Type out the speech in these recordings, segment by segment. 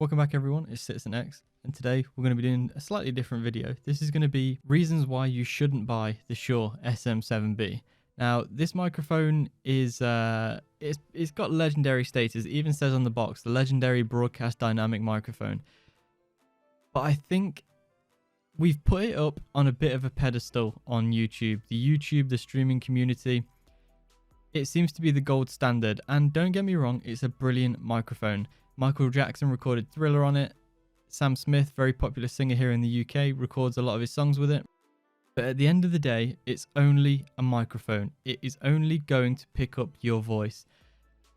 Welcome back everyone, it's Citizen X, and today we're going to be doing a slightly different video. This is going to be reasons why you shouldn't buy the Shure SM7B. Now, this microphone is it's got legendary status. It even says on the box, the legendary broadcast dynamic microphone. But I think we've put it up on a bit of a pedestal on YouTube. The streaming community, it seems to be the gold standard, and don't get me wrong, it's a brilliant microphone. Michael Jackson recorded Thriller on it. Sam Smith, very popular singer here in the UK, records a lot of his songs with it. But at the end of the day, it's only a microphone. It is only going to pick up your voice.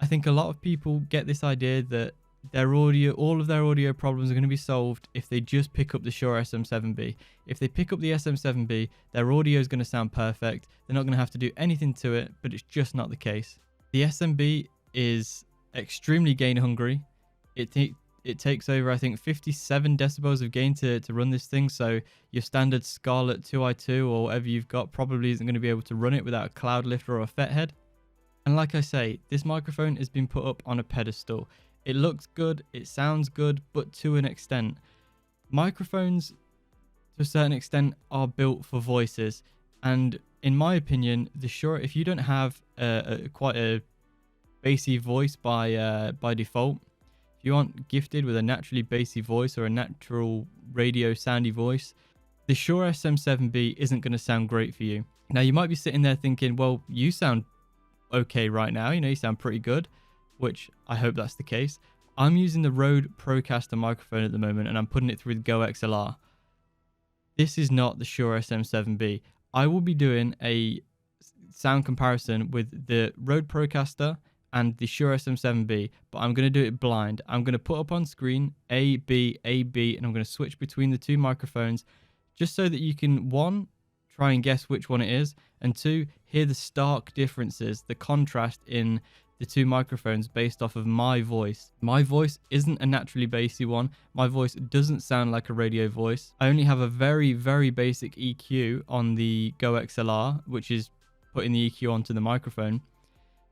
I think a lot of people get this idea that all of their audio problems are going to be solved if they just pick up the Shure SM7B. If they pick up the SM7B, their audio is going to sound perfect. They're not going to have to do anything to it, but it's just not the case. The SMB is extremely gain hungry. It takes over, I think, 57 decibels of gain to run this thing. So your standard Scarlett 2i2 or whatever you've got probably isn't going to be able to run it without a cloud lifter or a FET head. And like I say, this microphone has been put up on a pedestal. It looks good, it sounds good, but to an extent. Microphones, to a certain extent, are built for voices. And in my opinion, the Shure, if you don't have quite a bassy voice by default, if you aren't gifted with a naturally bassy voice or a natural radio soundy voice, the Shure SM7B isn't going to sound great for you. Now, you might be sitting there thinking, well, you sound okay right now. You know, you sound pretty good, which I hope that's the case. I'm using the Rode Procaster microphone at the moment, and I'm putting it through the Go XLR. This is not the Shure SM7B. I will be doing a sound comparison with the Rode Procaster and the Shure SM7B, but I'm going to do it blind. I'm going to put up on screen A, B, A, B, and I'm going to switch between the two microphones just so that you can, one, try and guess which one it is, and two, hear the stark differences, the contrast in the two microphones based off of my voice. My voice isn't a naturally bassy one. My voice doesn't sound like a radio voice. I only have a very, very basic EQ on the Go XLR, which is putting the EQ onto the microphone.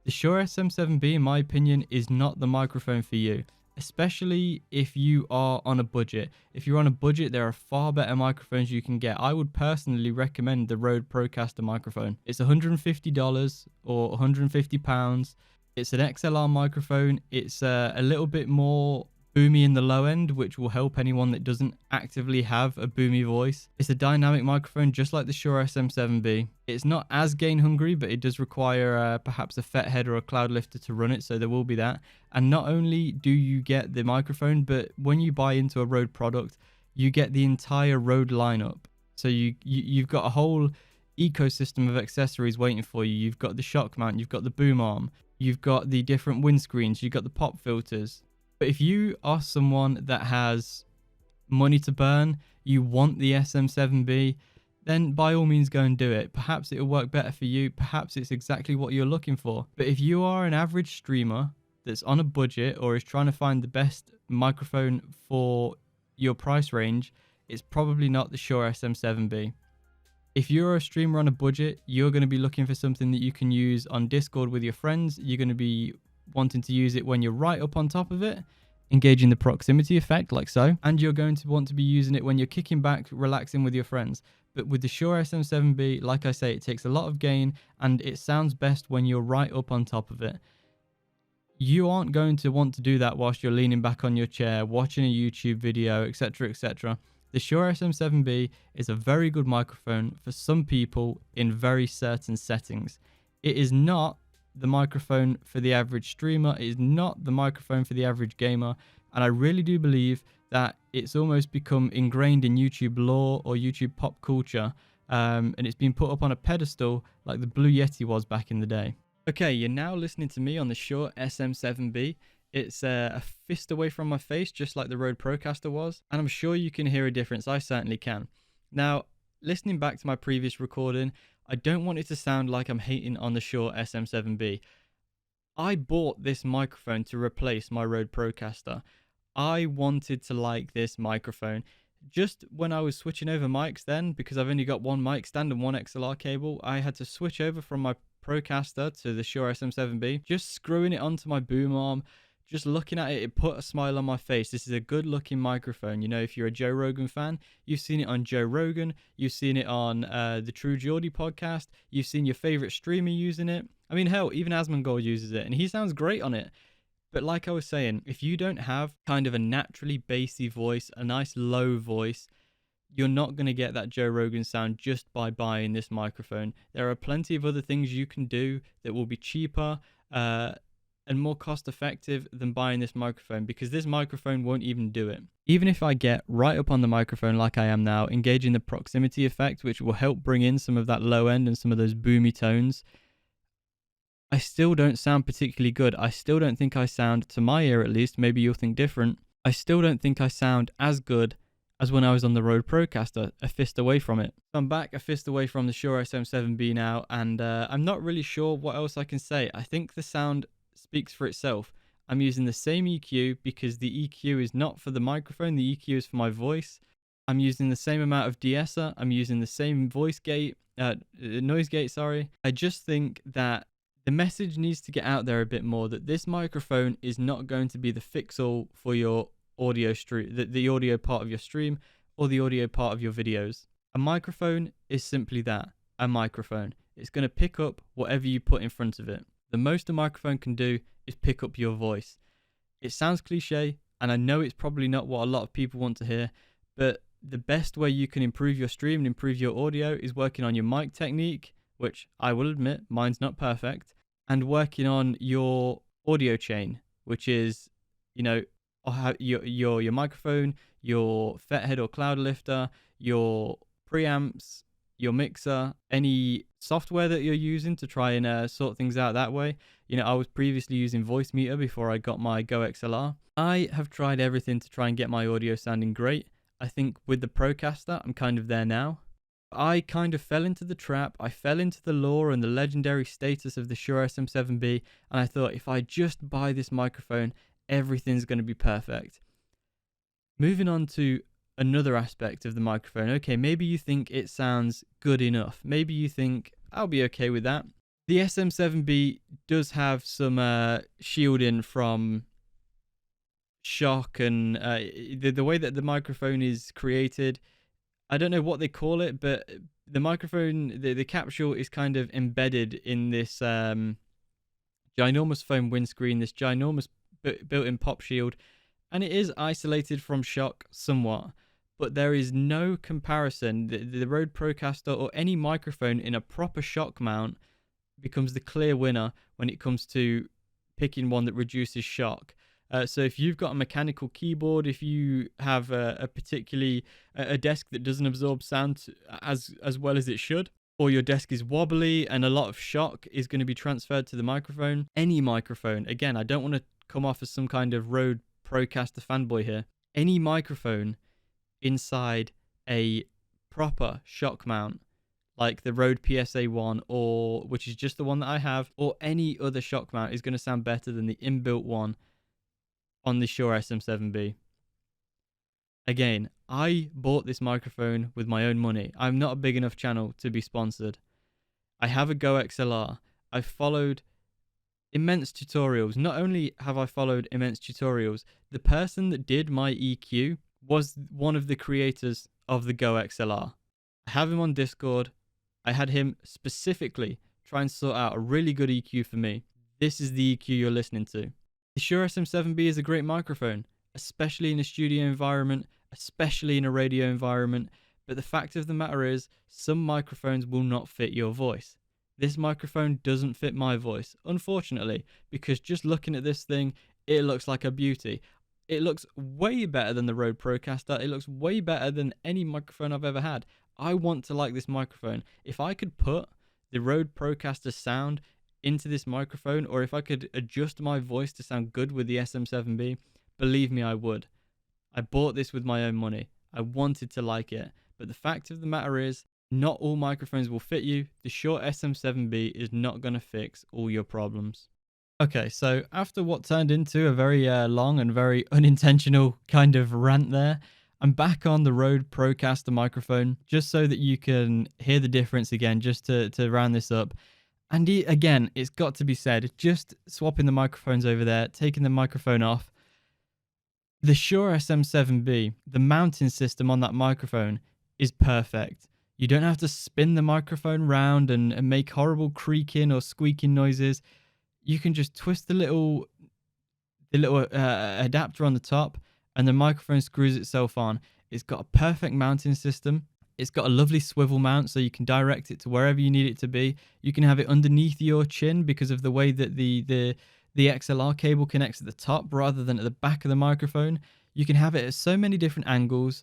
The Shure SM7B, in my opinion, is not the microphone for you, especially if you are on a budget. If you're on a budget, there are far better microphones you can get. I would personally recommend the Rode Procaster microphone. It's $150 or £150. It's an XLR microphone. It's a little bit more boomy in the low end, which will help anyone that doesn't actively have a boomy voice. It's a dynamic microphone just like the Shure SM7B. It's not as gain hungry, but it does require perhaps a FET head or a cloud lifter to run it, so there will be that. And not only do you get the microphone, but when you buy into a Rode product, you get the entire Rode lineup. So you've got a whole ecosystem of accessories waiting for you. You've got the shock mount, you've got the boom arm, you've got the different windscreens, you've got the pop filters. But if you are someone that has money to burn, you want the SM7B, then by all means go and do it. Perhaps it'll work better for you. Perhaps it's exactly what you're looking for. But if you are an average streamer that's on a budget or is trying to find the best microphone for your price range, it's probably not the Shure SM7B. If you're a streamer on a budget, you're going to be looking for something that you can use on Discord with your friends. You're going to be wanting to use it when you're right up on top of it, engaging the proximity effect like so, and you're going to want to be using it when you're kicking back, relaxing with your friends. But with the Shure SM7B, like I say, it takes a lot of gain and it sounds best when you're right up on top of it. You aren't going to want to do that whilst you're leaning back on your chair, watching a YouTube video, etc, etc. The Shure SM7B is a very good microphone for some people in very certain settings. It is not the microphone for the average streamer. It is not the microphone for the average gamer. And I really do believe that it's almost become ingrained in YouTube lore or YouTube pop culture. And it's been put up on a pedestal like the Blue Yeti was back in the day. Okay, you're now listening to me on the Shure SM7B. It's a fist away from my face, just like the Rode Procaster was. And I'm sure you can hear a difference. I certainly can. Now, listening back to my previous recording, I don't want it to sound like I'm hating on the Shure SM7B. I bought this microphone to replace my Rode Procaster. I wanted to like this microphone. Just when I was switching over mics then, because I've only got one mic stand and one XLR cable, I had to switch over from my Procaster to the Shure SM7B, just screwing it onto my boom arm, Just looking at it, it put a smile on my face. This is a good looking microphone. You know, if you're a Joe Rogan fan, you've seen it on Joe Rogan. You've seen it on the True Geordie podcast. You've seen your favorite streamer using it. I mean, hell, even Asmongold uses it and he sounds great on it. But like I was saying, if you don't have kind of a naturally bassy voice, a nice low voice, you're not going to get that Joe Rogan sound just by buying this microphone. There are plenty of other things you can do that will be cheaper and more cost effective than buying this microphone, because this microphone won't even do it. Even if I get right up on the microphone like I am now, engaging the proximity effect, which will help bring in some of that low end and some of those boomy tones, I still don't sound particularly good. I still don't think I sound, to my ear at least, maybe you'll think different, I still don't think I sound as good as when I was on the Rode Procaster, a fist away from it. So I'm back a fist away from the Shure SM7B now, and I'm not really sure what else I can say. I think the sound speaks for itself. I'm using the same EQ because the EQ is not for the microphone, the EQ is for my voice. I'm using the same amount of de-esser, I'm using the same noise gate, sorry. I just think that the message needs to get out there a bit more, that this microphone is not going to be the fix-all for your audio stream, the audio part of your stream or the audio part of your videos. A microphone is simply that, a microphone. It's going to pick up whatever you put in front of it. The most a microphone can do is pick up your voice. It sounds cliche, and I know it's probably not what a lot of people want to hear, but the best way you can improve your stream and improve your audio is working on your mic technique, which I will admit, mine's not perfect, and working on your audio chain, which is, you know, your microphone, your FET or cloud lifter, your preamps, your mixer, any software that you're using to try and sort things out that way. You know, I was previously using Voicemeeter before I got my Go XLR. I have tried everything to try and get my audio sounding great. I think with the Procaster, I'm kind of there now. I kind of fell into the trap. I fell into the lore and the legendary status of the Shure SM7B, and I thought if I just buy this microphone, everything's going to be perfect. Moving on to another aspect of the microphone. Okay, maybe you think it sounds good enough. Maybe you think I'll be okay with that. The SM7B does have some shielding from shock and the way that the microphone is created. I don't know what they call it, but the microphone, the capsule is kind of embedded in this ginormous foam windscreen, this ginormous built-in pop shield, and it is isolated from shock somewhat, but there is no comparison. The Rode Procaster or any microphone in a proper shock mount becomes the clear winner when it comes to picking one that reduces shock. So if you've got a mechanical keyboard, if you have a desk that doesn't absorb sound as well as it should, or your desk is wobbly and a lot of shock is going to be transferred to the microphone, any microphone, again, I don't want to come off as some kind of Rode Procaster fanboy here, any microphone inside a proper shock mount, like the Rode PSA1, or which is just the one that I have, or any other shock mount, is going to sound better than the inbuilt one on the Shure SM7B. Again, I bought this microphone with my own money. I'm not a big enough channel to be sponsored. I have a Go XLR. I've followed immense tutorials. Not only have I followed immense tutorials, the person that did my EQ was one of the creators of the Go XLR. I have him on Discord. I had him specifically try and sort out a really good EQ for me. This is the EQ you're listening to. The Shure SM7B is a great microphone, especially in a studio environment, especially in a radio environment, but the fact of the matter is, some microphones will not fit your voice. This microphone doesn't fit my voice, unfortunately, because just looking at this thing, it looks like a beauty. It looks way better than the Rode Procaster. It looks way better than any microphone I've ever had. I want to like this microphone. If I could put the Rode Procaster sound into this microphone, or if I could adjust my voice to sound good with the SM7B, believe me, I would. I bought this with my own money. I wanted to like it. But the fact of the matter is, not all microphones will fit you. The Shure SM7B is not going to fix all your problems. Okay, so after what turned into a very long and very unintentional kind of rant there, I'm back on the Rode Procaster microphone just so that you can hear the difference again, just to round this up. And again, it's got to be said, just swapping the microphones over there, taking the microphone off, the Shure SM7B, the mounting system on that microphone is perfect. You don't have to spin the microphone round and make horrible creaking or squeaking noises. You can just twist the little adapter on the top and the microphone screws itself on. It's got a perfect mounting system. It's got a lovely swivel mount so you can direct it to wherever you need it to be. You can have it underneath your chin because of the way that the XLR cable connects at the top rather than at the back of the microphone. You can have it at so many different angles.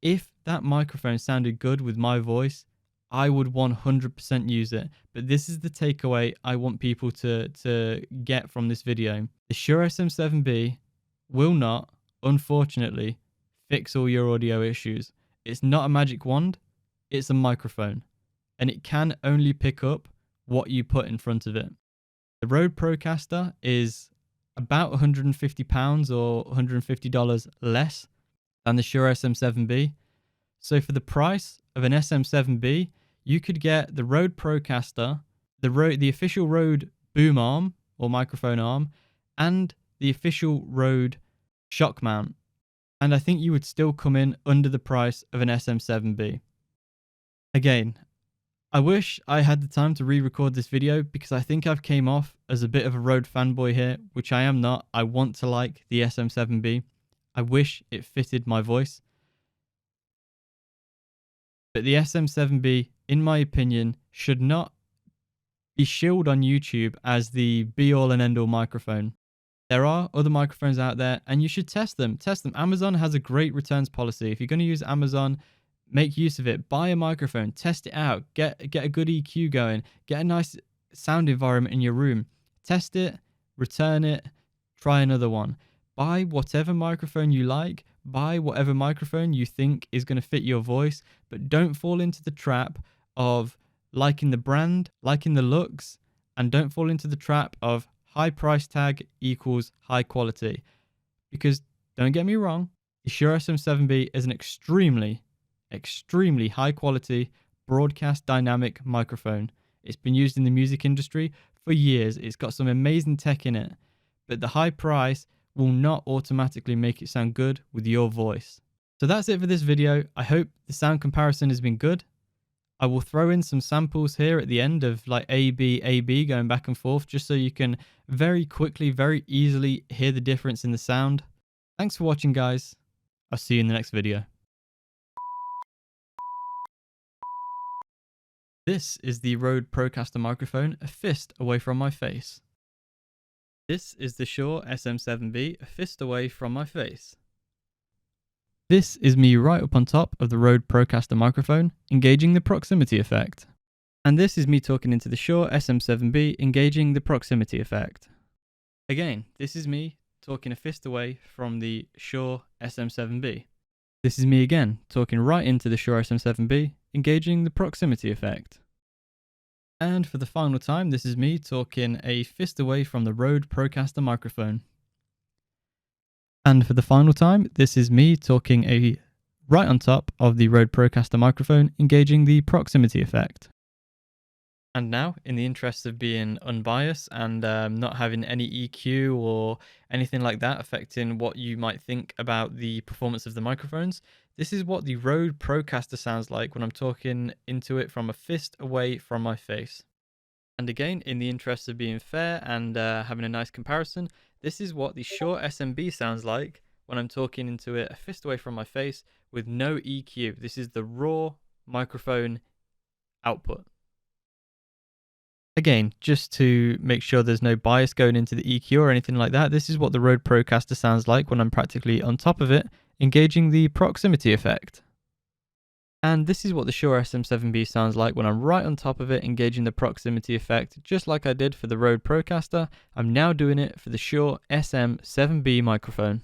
If that microphone sounded good with my voice, I would 100% use it. But this is the takeaway I want people to get from this video. The Shure SM7B will not, unfortunately, fix all your audio issues. It's not a magic wand, it's a microphone, and it can only pick up what you put in front of it. The Rode Procaster is about £150 or $150 less than the Shure SM7B. So for the price of an SM7B, you could get the Rode Procaster, the official Rode boom arm or microphone arm, and the official Rode shock mount. And I think you would still come in under the price of an SM7B. Again, I wish I had the time to re-record this video because I think I've came off as a bit of a Rode fanboy here, which I am not. I want to like the SM7B. I wish it fitted my voice. But the SM7B, in my opinion, should not be shilled on YouTube as the be-all and end-all microphone. There are other microphones out there and you should test them. Amazon has a great returns policy. If you're going to use Amazon, make use of it. Buy a microphone, test it out, get a good EQ going, get a nice sound environment in your room. Test it, return it, try another one. Buy whatever microphone you like. Buy whatever microphone you think is going to fit your voice, but don't fall into the trap of liking the brand, liking the looks, and don't fall into the trap of high price tag equals high quality. Because don't get me wrong, the Shure SM7B is an extremely high quality broadcast dynamic microphone. It's been used in the music industry for years. It's got some amazing tech in it, but the high price will not automatically make it sound good with your voice. So that's it for this video. I hope the sound comparison has been good. I will throw in some samples here at the end of like A, B, going back and forth, just so you can very quickly, very easily hear the difference in the sound. Thanks for watching, guys. I'll see you in the next video. This is the Rode Procaster microphone, a fist away from my face. This is the Shure SM7B, a fist away from my face. This is me right up on top of the Rode Procaster microphone, engaging the proximity effect. And this is me talking into the Shure SM7B, engaging the proximity effect. Again, this is me talking a fist away from the Shure SM7B. This is me again, talking right into the Shure SM7B, engaging the proximity effect. And for the final time, this is me talking a fist away from the Rode Procaster microphone. And for the final time, this is me talking right on top of the Rode Procaster microphone, engaging the proximity effect. And now, in the interest of being unbiased and not having any EQ or anything like that affecting what you might think about the performance of the microphones, this is what the Rode Procaster sounds like when I'm talking into it from a fist away from my face. And again, in the interest of being fair and having a nice comparison, this is what the Shure SM7B sounds like when I'm talking into it a fist away from my face with no EQ. This is the raw microphone output. Again, just to make sure there's no bias going into the EQ or anything like that, this is what the Rode Procaster sounds like when I'm practically on top of it, engaging the proximity effect. And this is what the Shure SM7B sounds like when I'm right on top of it, engaging the proximity effect, just like I did for the Rode Procaster. I'm now doing it for the Shure SM7B microphone.